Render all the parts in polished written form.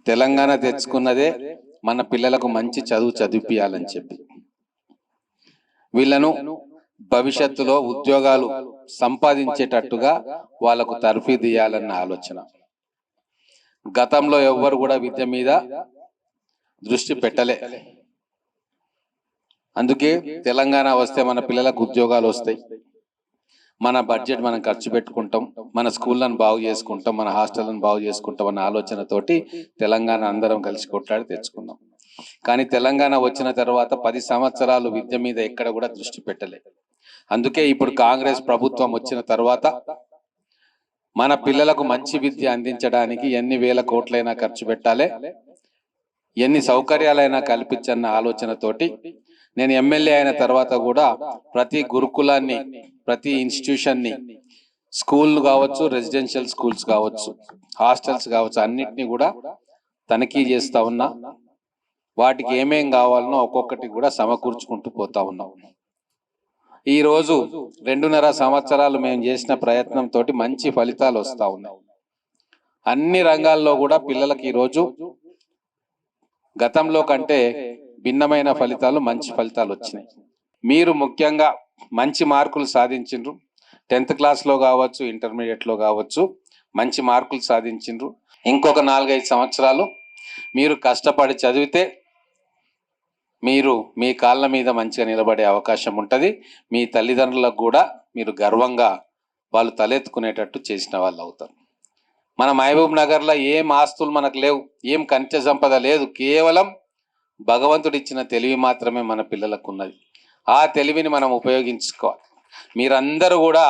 తెలంగాణ తెచ్చుకున్నదే మన పిల్లలకు మంచి చదువు చదివిపియాలని చెప్పి వీళ్ళను భవిష్యత్తులో ఉద్యోగాలు సంపాదించేటట్టుగా వాళ్ళకు తర్ఫీదు ఇవ్వాలన్న ఆలోచన. గతంలో ఎవ్వరు కూడా విద్య మీద దృష్టి పెట్టలే. అందుకే తెలంగాణ వస్తే మన పిల్లలకు ఉద్యోగాలు వస్తాయి, మన బడ్జెట్ మనం ఖర్చు పెట్టుకుంటాం, మన స్కూళ్ళను బాగు చేసుకుంటాం, మన హాస్టళ్లను బాగు చేసుకుంటాం అన్న ఆలోచనతోటి తెలంగాణ అందరం కలిసి కొట్లాడి తెచ్చుకున్నాం. కానీ తెలంగాణ వచ్చిన తర్వాత 10 సంవత్సరాలు విద్య మీద ఎక్కడ కూడా దృష్టి పెట్టలే. అందుకే ఇప్పుడు కాంగ్రెస్ ప్రభుత్వం వచ్చిన తర్వాత మన పిల్లలకు మంచి విద్య అందించడానికి ఎన్ని వేల కోట్లైనా ఖర్చు పెట్టాలి, ఎన్ని సౌకర్యాలైనా కల్పించన్న ఆలోచనతోటి నేను ఎమ్మెల్యే అయిన తర్వాత కూడా ప్రతి గురుకులాన్ని, ప్రతి ఇన్స్టిట్యూషన్ని, స్కూల్ కావచ్చు, రెసిడెన్షియల్ స్కూల్స్ కావచ్చు, హాస్టల్స్ కావచ్చు, అన్నిటినీ కూడా తనిఖీ చేస్తా ఉన్నా. వాటికి ఏమేం కావాలనో ఒక్కొక్కటి కూడా సమకూర్చుకుంటూ పోతా ఉన్నాం. ఈ రోజు 2.5 సంవత్సరాలు మేము చేసిన ప్రయత్నంతో మంచి ఫలితాలు వస్తా ఉన్నాయి. అన్ని రంగాల్లో కూడా పిల్లలకి ఈరోజు గతంలో కంటే భిన్నమైన ఫలితాలు, మంచి ఫలితాలు వచ్చినాయి. మీరు ముఖ్యంగా మంచి మార్కులు సాధించిండ్రు. 10th క్లాస్లో కావచ్చు, ఇంటర్మీడియట్లో కావచ్చు మంచి మార్కులు సాధించిండ్రు. ఇంకొక 4-5 సంవత్సరాలు మీరు కష్టపడి చదివితే మీరు మీ కాళ్ళ మీద మంచిగా నిలబడే అవకాశం ఉంటుంది. మీ తల్లిదండ్రులకు కూడా మీరు గర్వంగా వాళ్ళు తలెత్తుకునేటట్టు చేసిన వాళ్ళు అవుతారు. మన మహబూబ్ నగర్లో ఏం ఆస్తులు మనకు లేవు, ఏం ఖనిజ సంపద లేదు, కేవలం భగవంతుడు ఇచ్చిన తెలివి మాత్రమే మన పిల్లలకు ఉన్నది. ఆ తెలివిని మనం ఉపయోగించుకోవాలి. మీరందరూ కూడా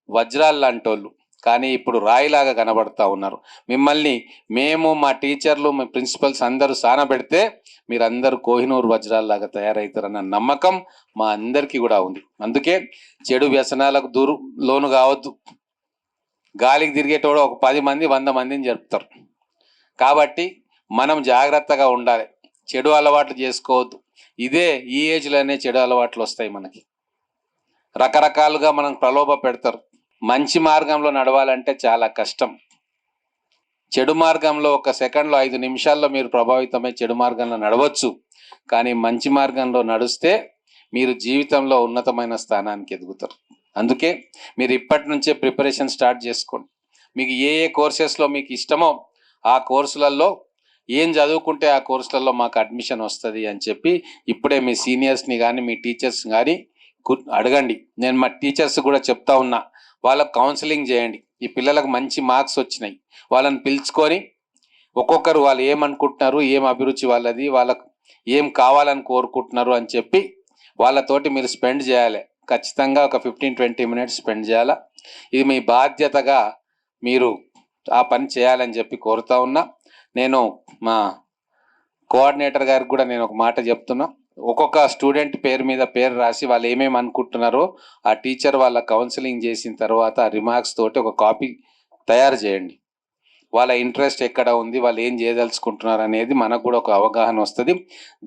వజ్రాలు లాంటోళ్ళు, కానీ ఇప్పుడు రాయిలాగా కనబడతా ఉన్నారు. మిమ్మల్ని మేము, మా టీచర్లు, మా ప్రిన్సిపల్స్ అందరూ సానబెడితే మీరందరూ కోహినూరు వజ్రాల్లాగా తయారవుతారన్న నమ్మకం మా అందరికీ కూడా ఉంది. అందుకే చెడు వ్యసనాలకు లోను కావద్దు. గాలికి తిరిగేటోడు ఒక 10 మంది 100 మందిని జరుపుతారు. కాబట్టి మనం జాగ్రత్తగా ఉండాలి, చెడు అలవాట్లు చేసుకోవద్దు. ఈ ఏజ్లోనే చెడు అలవాట్లు వస్తాయి. మనకి రకరకాలుగా మనం ప్రలోభ పెడతారు. మంచి మార్గంలో నడవాలంటే చాలా కష్టం. చెడు మార్గంలో 1 సెకండ్లో 5 నిమిషాల్లో మీరు ప్రభావితమై చెడు మార్గంలో నడవచ్చు. కానీ మంచి మార్గంలో నడుస్తే మీరు జీవితంలో ఉన్నతమైన స్థానానికి ఎదుగుతారు. అందుకే మీరు ఇప్పటి నుంచే ప్రిపరేషన్ స్టార్ట్ చేసుకోండి. మీకు ఏ కోర్సెస్లో మీకు ఇష్టమో ఆ కోర్సులలో ఏం చదువుకుంటే ఆ కోర్సులలో మాకు అడ్మిషన్ వస్తుంది అని చెప్పి ఇప్పుడే మీ సీనియర్స్ని కానీ మీ టీచర్స్ కానీ అడగండి. నేను మా టీచర్స్ కూడా చెప్తా ఉన్నా, వాళ్ళకు కౌన్సిలింగ్ చేయండి. ఈ పిల్లలకు మంచి మార్క్స్ వచ్చినాయి, వాళ్ళని పిలుచుకొని ఒక్కొక్కరు వాళ్ళు ఏమనుకుంటున్నారు, ఏం అభిరుచి వాళ్ళది, వాళ్ళకు ఏం కావాలని కోరుకుంటున్నారు అని చెప్పి వాళ్ళతోటి మీరు స్పెండ్ చేయాలి. ఖచ్చితంగా ఒక 15-20 మినిట్స్ స్పెండ్ చేయాలా. ఇది మీ బాధ్యతగా మీరు ఆ పని చేయాలని చెప్పి కోరుతా ఉన్నా. నేను మా కోఆర్డినేటర్ గారికి కూడా నేను ఒక మాట చెప్తున్నా. ఒక్కొక్క స్టూడెంట్ పేరు మీద పేరు రాసి వాళ్ళు ఏమేమి అనుకుంటున్నారో ఆ టీచర్ వాళ్ళ కౌన్సిలింగ్ చేసిన తర్వాత ఆ రిమార్క్స్ తోటి ఒక కాపీ తయారు చేయండి. వాళ్ళ ఇంట్రెస్ట్ ఎక్కడ ఉంది, వాళ్ళు ఏం చేయదలుచుకుంటున్నారు అనేది మనకు కూడా ఒక అవగాహన వస్తుంది.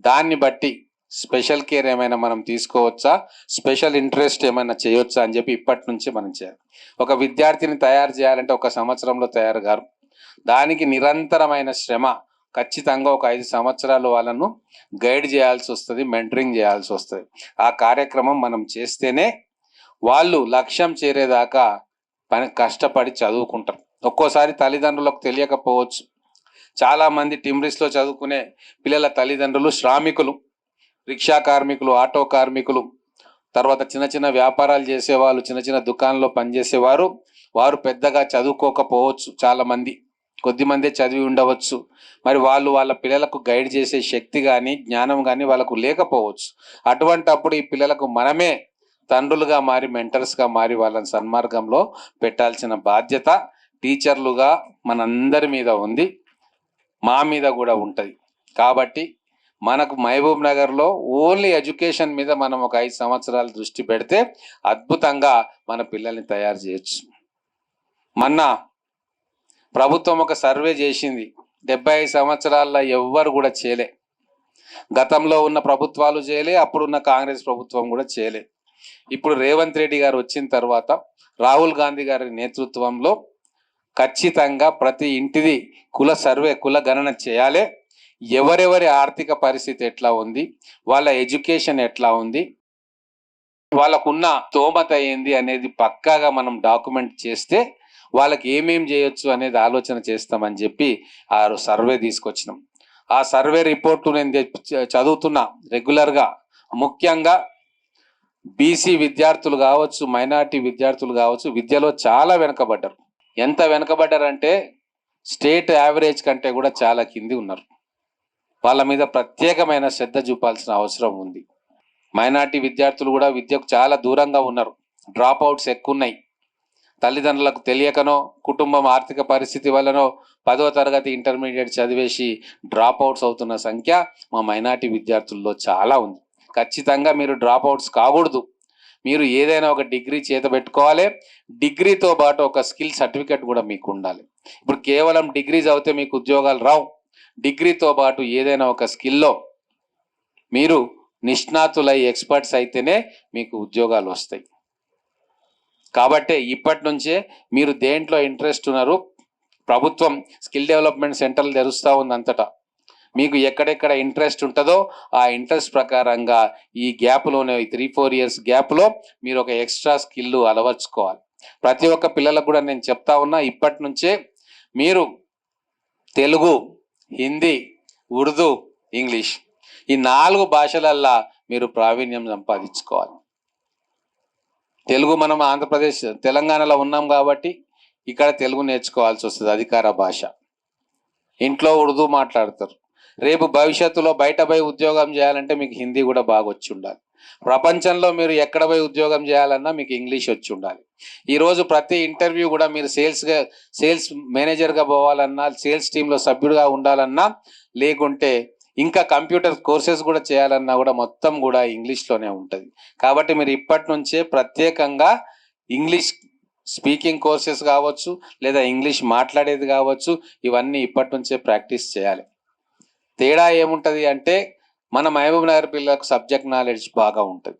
దాన్ని బట్టి స్పెషల్ కేర్ ఏమైనా మనం తీసుకోవచ్చా, స్పెషల్ ఇంట్రెస్ట్ ఏమైనా చేయొచ్చా అని చెప్పి ఇప్పటి నుంచి మనం చేయాలి. ఒక విద్యార్థిని తయారు చేయాలంటే 1 సంవత్సరంలో తయారు గారు. దానికి నిరంతరమైన శ్రమ. ఖచ్చితంగా ఒక 5 సంవత్సరాలు వాళ్ళను గైడ్ చేయాల్సి వస్తుంది, మెంటరింగ్ చేయాల్సి వస్తుంది. ఆ కార్యక్రమం మనం చేస్తేనే వాళ్ళు లక్ష్యం చేరేదాకా కష్టపడి చదువుకుంటారు. ఒక్కోసారి తల్లిదండ్రులకు తెలియకపోవచ్చు. చాలామంది టిమ్రిస్లో చదువుకునే పిల్లల తల్లిదండ్రులు శ్రామికులు, రిక్షా కార్మికులు, ఆటో కార్మికులు, తర్వాత చిన్న చిన్న వ్యాపారాలు చేసేవాళ్ళు, చిన్న చిన్న దుకాణంలో పనిచేసేవారు. వారు పెద్దగా చదువుకోకపోవచ్చు. చాలామంది, కొద్దిమందే చదివి ఉండవచ్చు. మరి వాళ్ళు వాళ్ళ పిల్లలకు గైడ్ చేసే శక్తి కానీ జ్ఞానం కానీ వాళ్ళకు లేకపోవచ్చు. అటువంటప్పుడు ఈ పిల్లలకు మనమే తండ్రులుగా మారి, మెంటర్స్గా మారి వాళ్ళని సన్మార్గంలో పెట్టాల్సిన బాధ్యత టీచర్లుగా మనందరి మీద ఉంది, మా మీద కూడా ఉంటుంది. కాబట్టి మనకు మహబూబ్ నగర్లో ఓన్లీ ఎడ్యుకేషన్ మీద మనం ఒక 5 సంవత్సరాలు దృష్టి పెడితే అద్భుతంగా మన పిల్లల్ని తయారు చేయొచ్చు. మొన్న ప్రభుత్వం ఒక సర్వే చేసింది. 75 సంవత్సరాల్లో ఎవ్వరు కూడా చేయలే. గతంలో ఉన్న ప్రభుత్వాలు చేయలే, అప్పుడున్న కాంగ్రెస్ ప్రభుత్వం కూడా చేయలే. ఇప్పుడు రేవంత్ రెడ్డి గారు వచ్చిన తర్వాత రాహుల్ గాంధీ గారి నేతృత్వంలో ఖచ్చితంగా ప్రతి ఇంటిది కుల గణన చేయాలి. ఎవరెవరి ఆర్థిక పరిస్థితి ఎట్లా ఉంది, వాళ్ళ ఎడ్యుకేషన్ ఎట్లా ఉంది, వాళ్ళకున్న స్తోమత ఏంది అనేది పక్కాగా మనం డాక్యుమెంట్ చేస్తే వాళ్ళకి ఏమేం చేయొచ్చు అనేది ఆలోచన చేస్తామని చెప్పి ఆ సర్వే తీసుకొచ్చినాం. ఆ సర్వే రిపోర్టు నేను చదువుతున్నా రెగ్యులర్గా. ముఖ్యంగా బీసీ విద్యార్థులు కావచ్చు, మైనారిటీ విద్యార్థులు కావచ్చు, విద్యలో చాలా వెనుకబడ్డారు. ఎంత వెనుకబడ్డారంటే స్టేట్ యావరేజ్ కంటే కూడా చాలా కింది ఉన్నారు. వాళ్ళ మీద ప్రత్యేకమైన శ్రద్ధ చూపాల్సిన అవసరం ఉంది. మైనారిటీ విద్యార్థులు కూడా విద్యకు చాలా దూరంగా ఉన్నారు. డ్రాప్ అవుట్స్ ఎక్కువ ఉన్నాయి. తల్లిదండ్రులకు తెలియకనో, కుటుంబం ఆర్థిక పరిస్థితి వల్లనో 10వ తరగతి ఇంటర్మీడియట్ చదివేసి డ్రాప్ అవుట్స్ అవుతున్న సంఖ్య మా మైనారిటీ విద్యార్థుల్లో చాలా ఉంది. ఖచ్చితంగా మీరు డ్రాప్ అవుట్స్ కాకూడదు. మీరు ఏదైనా ఒక డిగ్రీ చేత పెట్టుకోవాలి. డిగ్రీతో పాటు ఒక స్కిల్ సర్టిఫికెట్ కూడా మీకు ఉండాలి. ఇప్పుడు కేవలం డిగ్రీ చదివితే మీకు ఉద్యోగాలు రావు. డిగ్రీతో పాటు ఏదైనా ఒక స్కిల్లో మీరు నిష్ణాతులై ఎక్స్పర్ట్స్ అయితేనే మీకు ఉద్యోగాలు వస్తాయి. కాబట్టి ఇప్పటి నుంచే మీరు దేంట్లో ఇంట్రెస్ట్ ఉన్నారు, ప్రభుత్వం స్కిల్ డెవలప్మెంట్ సెంటర్లు తెరుస్తూ ఉంది అంతటా. మీకు ఎక్కడెక్కడ ఇంట్రెస్ట్ ఉంటుందో ఆ ఇంట్రెస్ట్ ప్రకారంగా ఈ గ్యాప్లోనే 3-4 ఇయర్స్ గ్యాప్లో మీరు ఒక ఎక్స్ట్రా స్కిల్ అలవర్చుకోవాలి. ప్రతి ఒక్క పిల్లలకు కూడా నేను చెప్తా ఉన్నా, ఇప్పటి నుంచే మీరు తెలుగు, హిందీ, ఉర్దూ, ఇంగ్లీష్ ఈ 4 భాషలల్లా మీరు ప్రావీణ్యం సంపాదించుకోవాలి. తెలుగు మనం ఆంధ్రప్రదేశ్ తెలంగాణలో ఉన్నాం కాబట్టి ఇక్కడ తెలుగు నేర్చుకోవాల్సి వస్తుంది, అధికార భాష. ఇంట్లో ఉర్దూ మాట్లాడతారు. రేపు భవిష్యత్తులో బయట పోయి ఉద్యోగం చేయాలంటే మీకు హిందీ కూడా బాగా వచ్చి ఉండాలి. ప్రపంచంలో మీరు ఎక్కడ పోయి ఉద్యోగం చేయాలన్నా మీకు ఇంగ్లీష్ వచ్చి ఉండాలి. ఈరోజు ప్రతి ఇంటర్వ్యూ కూడా మీరు సేల్స్ మేనేజర్గా పోవాలన్నా, సేల్స్ టీంలో సభ్యుడిగా ఉండాలన్నా, లేకుంటే ఇంకా కంప్యూటర్ కోర్సెస్ కూడా చేయాలన్నా కూడా మొత్తం కూడా ఇంగ్లీష్లోనే ఉంటుంది. కాబట్టి మీరు ఇప్పటి నుంచే ప్రత్యేకంగా ఇంగ్లీష్ స్పీకింగ్ కోర్సెస్ కావచ్చు, లేదా ఇంగ్లీష్ మాట్లాడేది కావచ్చు, ఇవన్నీ ఇప్పటి నుంచే ప్రాక్టీస్ చేయాలి. తేడా ఏముంటుంది అంటే మన మహబూబ్ నగర్ పిల్లలకు సబ్జెక్ట్ నాలెడ్జ్ బాగా ఉంటుంది.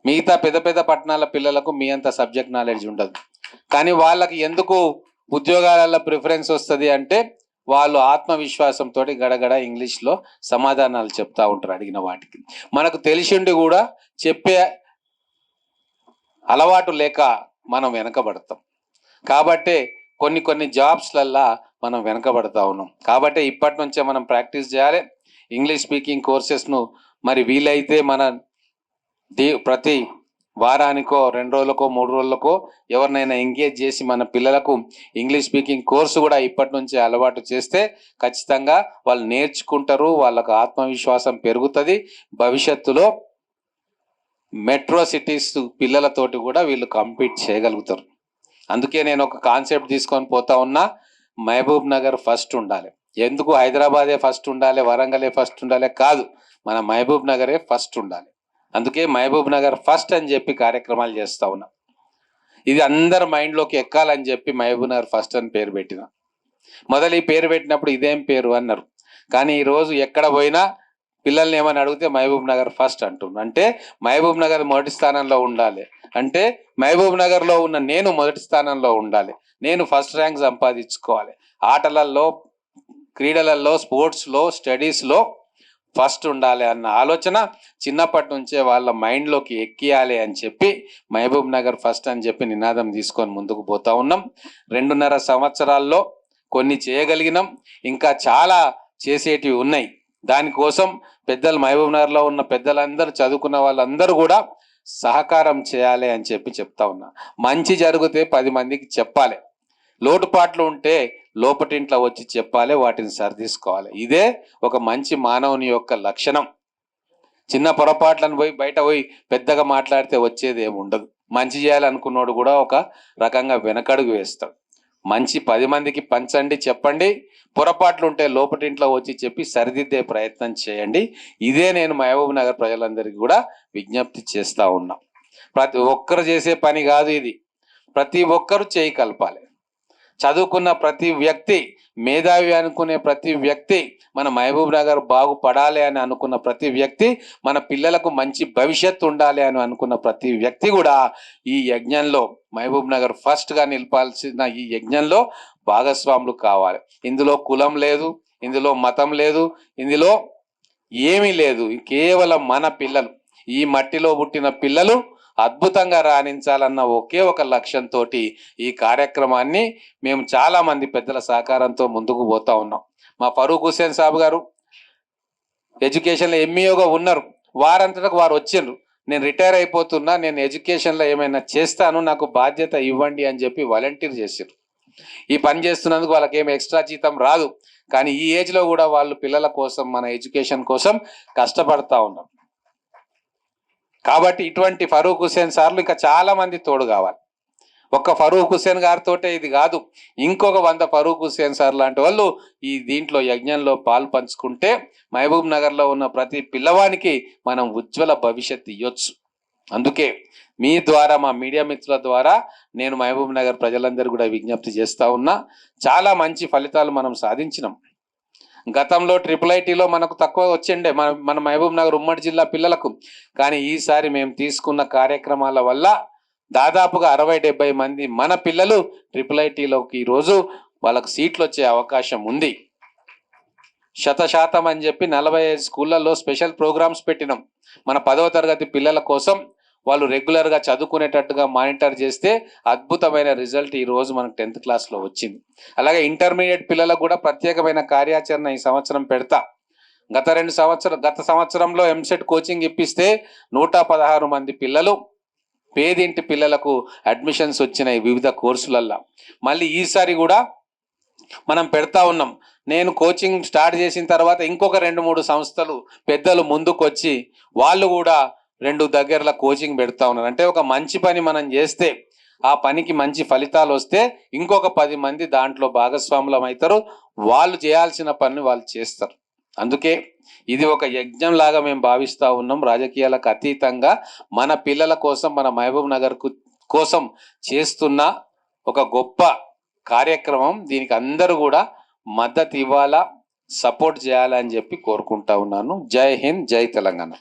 మిగతా పెద్ద పెద్ద పట్టణాల పిల్లలకు మీ అంత సబ్జెక్ట్ నాలెడ్జ్ ఉండదు. కానీ వాళ్ళకి ఎందుకు ఉద్యోగాలలో ప్రిఫరెన్స్ వస్తుంది అంటే వాళ్ళు ఆత్మవిశ్వాసంతో గడగడ ఇంగ్లీష్లో సమాధానాలు చెప్తా ఉంటారు అడిగిన వాటికి. మనకు తెలిసిండి కూడా చెప్పే అలవాటు లేక మనం వెనకబడతాం. కాబట్టే కొన్ని జాబ్స్లల్లా మనం వెనకబడతా ఉన్నాం. కాబట్టి ఇప్పటి నుంచే మనం ప్రాక్టీస్ చేయాలి. ఇంగ్లీష్ స్పీకింగ్ కోర్సెస్ను మరి వీలైతే మన ప్రతి వారానికో 2 రోజులకో 3 రోజులకో ఎవరినైనా ఎంగేజ్ చేసి మన పిల్లలకు ఇంగ్లీష్ స్పీకింగ్ కోర్సు కూడా ఇప్పటి నుంచే అలవాటు చేస్తే ఖచ్చితంగా వాళ్ళు నేర్చుకుంటారు, వాళ్ళకు ఆత్మవిశ్వాసం పెరుగుతుంది. భవిష్యత్తులో మెట్రో సిటీస్ పిల్లలతోటి కూడా వీళ్ళు కంపీట్ చేయగలుగుతారు. అందుకే నేను ఒక కాన్సెప్ట్ తీసుకొని పోతా ఉన్నా, మహబూబ్ నగర్ ఫస్ట్ ఉండాలి. ఎందుకు హైదరాబాదే ఫస్ట్ ఉండాలి, వరంగలే ఫస్ట్ ఉండాలి కాదు, మన మహబూబ్ నగరే ఫస్ట్ ఉండాలి. అందుకే మహబూబ్ నగర్ ఫస్ట్ అని చెప్పి కార్యక్రమాలు చేస్తూ ఉన్నా. ఇది అందరు మైండ్లోకి ఎక్కాలని చెప్పి మహబూబ్ నగర్ ఫస్ట్ అని పేరు పెట్టిన. మొదలు ఈ పేరు పెట్టినప్పుడు ఇదేం పేరు అన్నారు. కానీ ఈరోజు ఎక్కడ పోయినా పిల్లల్ని ఏమని అడిగితే మహబూబ్ నగర్ ఫస్ట్ అంటున్నారు. అంటే మహబూబ్ నగర్ మొదటి స్థానంలో ఉండాలి అంటే మహబూబ్ నగర్లో ఉన్న నేను మొదటి స్థానంలో ఉండాలి, నేను ఫస్ట్ ర్యాంక్ సంపాదించుకోవాలి. ఆటలలో, క్రీడలలో, స్పోర్ట్స్లో, స్టడీస్లో ఫస్ట్ ఉండాలి అన్న ఆలోచన చిన్నప్పటి నుంచే వాళ్ళ మైండ్లోకి ఎక్కియాలి అని చెప్పి మహబూబ్ నగర్ ఫస్ట్ అని చెప్పి నినాదం తీసుకొని ముందుకు పోతా ఉన్నాం. 2.5 సంవత్సరాల్లో కొన్ని చేయగలిగినాం, ఇంకా చాలా చేసేటివి ఉన్నాయి. దానికోసం పెద్దలు మహబూబ్ నగర్లో ఉన్న పెద్దలందరూ, చదువుకున్న వాళ్ళందరూ కూడా సహకారం చేయాలి అని చెప్పి చెప్తా ఉన్నా. మంచి జరిగితే 10 మందికి చెప్పాలి, లోటుపాట్లు ఉంటే లోపటింట్లో వచ్చి చెప్పాలి, వాటిని సరిదీసుకోవాలి. ఇదే ఒక మంచి మానవుని యొక్క లక్షణం. చిన్న పొరపాట్లను పోయి బయట పోయి పెద్దగా మాట్లాడితే వచ్చేది ఏమి ఉండదు. మంచి చేయాలనుకున్నోడు కూడా ఒక రకంగా వెనకడుగు వేస్తాడు. మంచి 10 మందికి పంచండి, చెప్పండి, పొరపాట్లు ఉంటే లోపటింట్లో వచ్చి చెప్పి సరిదిద్దే ప్రయత్నం చేయండి. ఇదే నేను మహబూబ్ నగర్ ప్రజలందరికీ కూడా విజ్ఞప్తి చేస్తూ ఉన్నా. ప్రతి ఒక్కరు చేసే పని కాదు ఇది, ప్రతి ఒక్కరు చేయి కలపాలి. చదువుకున్న ప్రతి వ్యక్తి, మేధావి అనుకునే ప్రతి వ్యక్తి, మన మహబూబ్ నగర్ బాగుపడాలి అని అనుకున్న ప్రతి వ్యక్తి, మన పిల్లలకు మంచి భవిష్యత్తు ఉండాలి అని అనుకున్న ప్రతి వ్యక్తి కూడా ఈ యజ్ఞంలో, మహబూబ్ నగర్ ఫస్ట్గా నిలపాల్సిన ఈ యజ్ఞంలో భాగస్వాములు కావాలి. ఇందులో కులం లేదు, ఇందులో మతం లేదు, ఇందులో ఏమీ లేదు. కేవలం మన పిల్లలు, ఈ మట్టిలో పుట్టిన పిల్లలు అద్భుతంగా రాణించాలన్న ఒకే ఒక లక్ష్యంతో ఈ కార్యక్రమాన్ని మేము చాలా మంది పెద్దల సహకారంతో ముందుకు పోతా ఉన్నాం. మా ఫరూక్ హుస్సేన్ సాబ్ గారు ఎడ్యుకేషన్లో ఎంఈఓగా ఉన్నారు. వారంతటకు వారు వచ్చిండ్రు, నేను రిటైర్ అయిపోతున్నా, నేను ఎడ్యుకేషన్లో ఏమైనా చేస్తాను, నాకు బాధ్యత ఇవ్వండి అని చెప్పి వాలంటీర్ చేసారు. ఈ పని చేస్తున్నందుకు వాళ్ళకి ఏమి ఎక్స్ట్రా జీతం రాదు, కానీ ఈ ఏజ్లో కూడా వాళ్ళు పిల్లల కోసం, మన ఎడ్యుకేషన్ కోసం కష్టపడతా ఉన్నారు. కాబట్టి ఇటువంటి ఫరూక్ హుస్సేన్ సార్లు ఇంకా చాలా మంది తోడు కావాలి. ఒక్క ఫరూక్ హుస్సేన్ గారితో ఇది కాదు, ఇంకొక 100 ఫరూక్ హుస్సేన్ సార్ లాంటి వాళ్ళు ఈ దీంట్లో యజ్ఞంలో పాలు పంచుకుంటే మహబూబ్ నగర్లో ఉన్న ప్రతి పిల్లవానికి మనం ఉజ్వల భవిష్యత్తు ఇవ్వచ్చు. అందుకే మీ ద్వారా, మా మీడియా మిత్రుల ద్వారా నేను మహబూబ్ నగర్ ప్రజలందరూ కూడా విజ్ఞప్తి చేస్తా ఉన్నా. చాలా మంచి ఫలితాలు మనం సాధించినాం. గతంలో IIITలో మనకు తక్కువ వచ్చిండే మన మహబూబ్ నగర్ ఉమ్మడి జిల్లా పిల్లలకు, కానీ ఈసారి మేము తీసుకున్న కార్యక్రమాల వల్ల దాదాపుగా 60-70 మంది మన పిల్లలు IIITలోకి ఈరోజు వాళ్ళకు సీట్లు వచ్చే అవకాశం ఉంది. 100% అని చెప్పి 45 స్కూళ్ళల్లో స్పెషల్ ప్రోగ్రామ్స్ పెట్టినాం. మన 10వ తరగతి పిల్లల కోసం వాళ్ళు రెగ్యులర్గా చదువుకునేటట్టుగా మానిటర్ చేస్తే అద్భుతమైన రిజల్ట్ ఈరోజు మనకు 10th క్లాస్లో వచ్చింది. అలాగే ఇంటర్మీడియట్ పిల్లలకు కూడా ప్రత్యేకమైన కార్యాచరణ ఈ సంవత్సరం పెడతా. గత సంవత్సరంలో ఎంసెట్ కోచింగ్ ఇప్పిస్తే 116 మంది పిల్లలు, పేదింటి పిల్లలకు అడ్మిషన్స్ వచ్చినాయి వివిధ కోర్సులల్లో. మళ్ళీ ఈసారి కూడా మనం పెడతా ఉన్నాం. నేను కోచింగ్ స్టార్ట్ చేసిన తర్వాత ఇంకొక 2-3 సంస్థలు పెద్దలు ముందుకు వచ్చి వాళ్ళు కూడా 2 దగ్గరలో కోచింగ్ పెడతా ఉన్నారు. అంటే ఒక మంచి పని మనం చేస్తే, ఆ పనికి మంచి ఫలితాలు వస్తే ఇంకొక 10 మంది దాంట్లో భాగస్వాములం అవుతారు. వాళ్ళు చేయాల్సిన పని వాళ్ళు చేస్తారు. అందుకే ఇది ఒక యజ్ఞం లాగా మేము భావిస్తూ ఉన్నాం. రాజకీయాలకు అతీతంగా మన పిల్లల కోసం, మన మహబూబ్ నగర్ కోసం చేస్తున్న ఒక గొప్ప కార్యక్రమం. దీనికి అందరూ కూడా మద్దతు ఇవ్వాలా, సపోర్ట్ చేయాలని చెప్పి కోరుకుంటా ఉన్నాను. జై హింద్, జై తెలంగాణ.